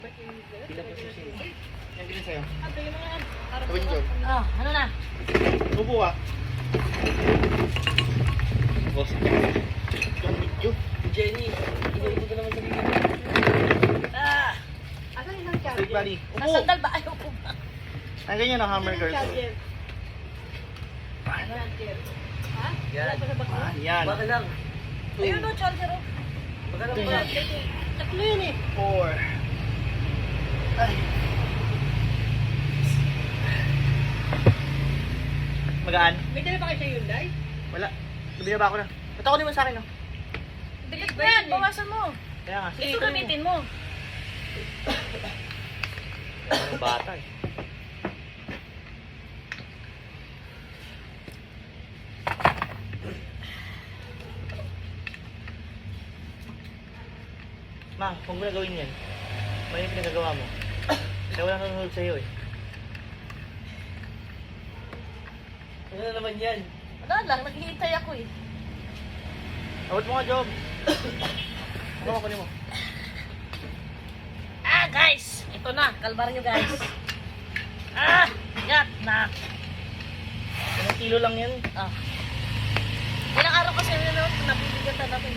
Pila po susi. Yan din sa'yo. Ano Gawin ko. ano na? Upo ka. Boss. Yung video. Jenny, inuupo ka naman sa video. Asan yung charger? Big buddy. Upo. Nasandal ba? Ayaw ko ba? Ang ganyan ang hammer girl. Charger. Charger. Ha? Yan. Wala pa sa bag mo? Yan. Baka lang. Ayun o, charger o. Baka lang Two. pala. Tatlo yun eh. 4. Ay. Magaan? May dala pa kayo sa Hyundai? Wala. Nabiyaba ako na. Ba't ako naman sa akin, no? Bigat mo yan, bawasan mo. Kaya nga. Sige, Ito ituloy mo. gamitin mo. Ano bata eh. Ma, huwag mo na gawin yan. Mali yung pinagagawa mo. Kaya wala nanonood sa'yo eh. Ano na naman yan? Wala lang, naghihintay ako eh. Awad mo nga, Job. Ano mo, kunin mo. Ah, guys! Ito na, kalbaryo guys. Gat na. Ilang kilo lang yan. Ilang araw kasi yun naman, nabibigatan natin.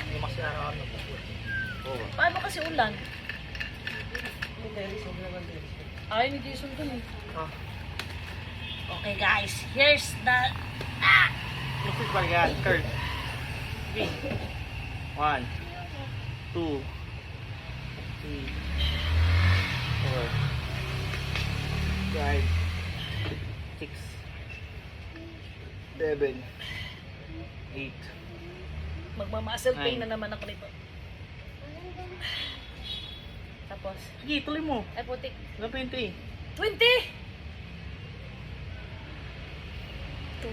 Hindi kasi araw-araw na po. Oo. Paano kasi ulan? Yung Terry, sobrang naman Terry. Ay, hindi Jason dun eh. Ah. Okay guys, here's the... This is pala yan. Curl. Okay. 1, 2, 3, 4, 5, 6, 7, 8. Magmamuscle pain Ay. na naman ako nito. Tapos, Sige, tuloy mo. ay putik. Hanggang 20. 20! 2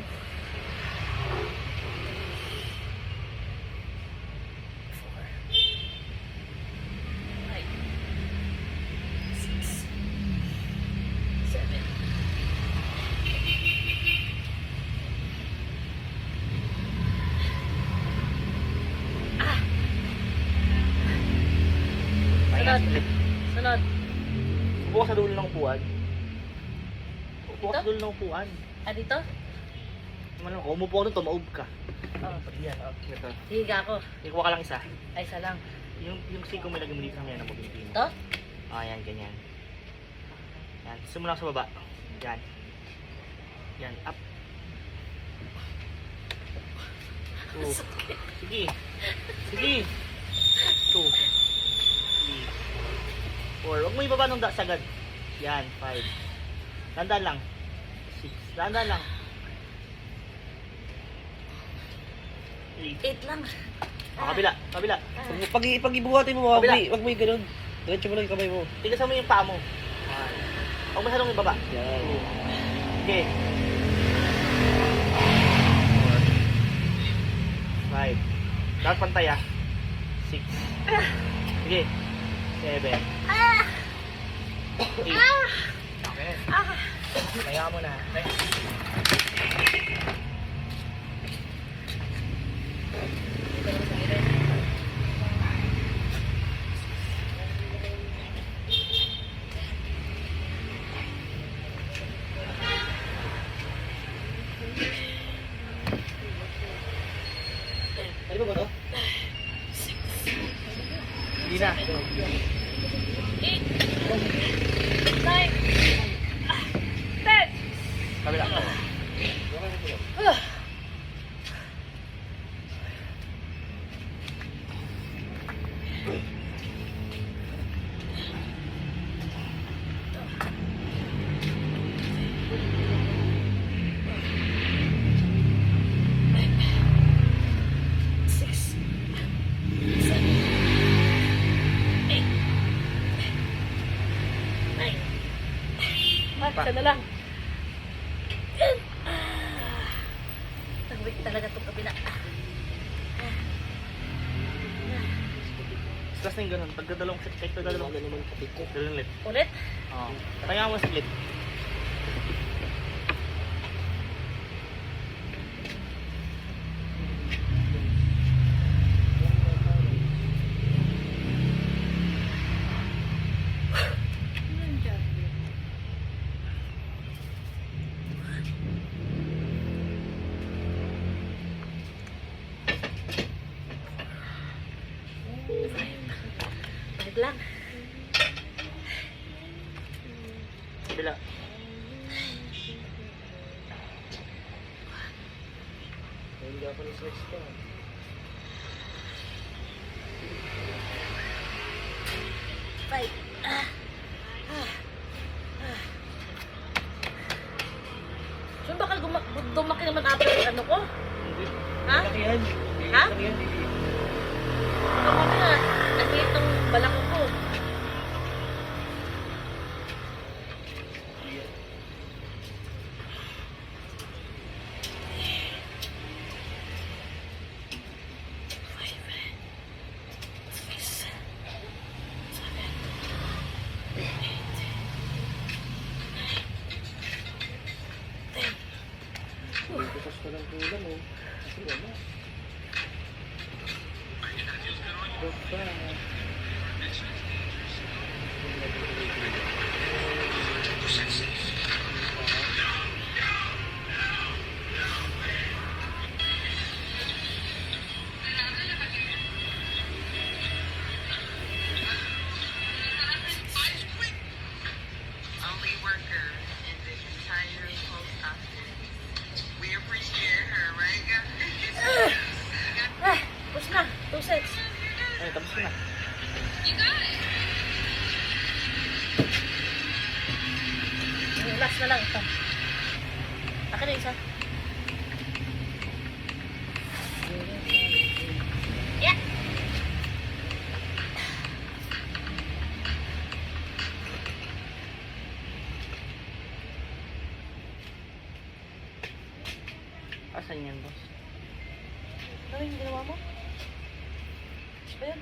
Sunod. Sunod. Upo ka sa dulo ng upuan. Upo ka sa Dito? dulo ng upuan. Dito? Ano, kung umupo ka doon, tumaob ka. Oh. Yan, ito. Higa ako. Ikuha ka lang isa. Ay, isa lang. Yung siko mo lagay mo dito sa mga ng mobility mo. Ito? Yan, ganyan. Yan, simula sa baba. Yan. Yan, up. Two. Sige. Sige. 2. 3. 4. Huwag mo ibaba nung sagad. Yan, 5. Dandan lang. 6. Dandan lang. 8. 8 lang. Kabila, kabila. Pag ibuhatin mo, wag Kabila. mo yung ganun. Diretso mo lang yung kamay mo. Tigasan mo yung paa mo. Huwag masyadong ibaba. Yan. Okay. 4. 5. Dapat pantay 6. Sige. 7. 8. Okay. Kaya mo na. Okay. Ano ba to? Hindi na. 8 9 10 Kabila. Isa na lang. Nag-weak talaga itong kabila. Plus na yung ganun. Pagdadalong kahit pagdadalong. Ano naman kapit ko. Ganun ulit. Ulit? Oo. Kaya mo saglit. Wait lang. Bila. Hindi ako na-search ka. Five. So baka dumaki naman after yung ano ko? Hindi. Ha? Laki yan. Ha? Laki yan, baby. Tama na. Ang liit ng balak ko. Bukas pa lang kulang oh. Kasi wala. Baba. Only worker in the entire post office. We appreciate her, right, guys? Push na. 2 sets. Ay, tapos ko na. Last na lang ito. Akin na isa. Yeah. Asan yan, boss? Ano yung ginawa mo? Ayan.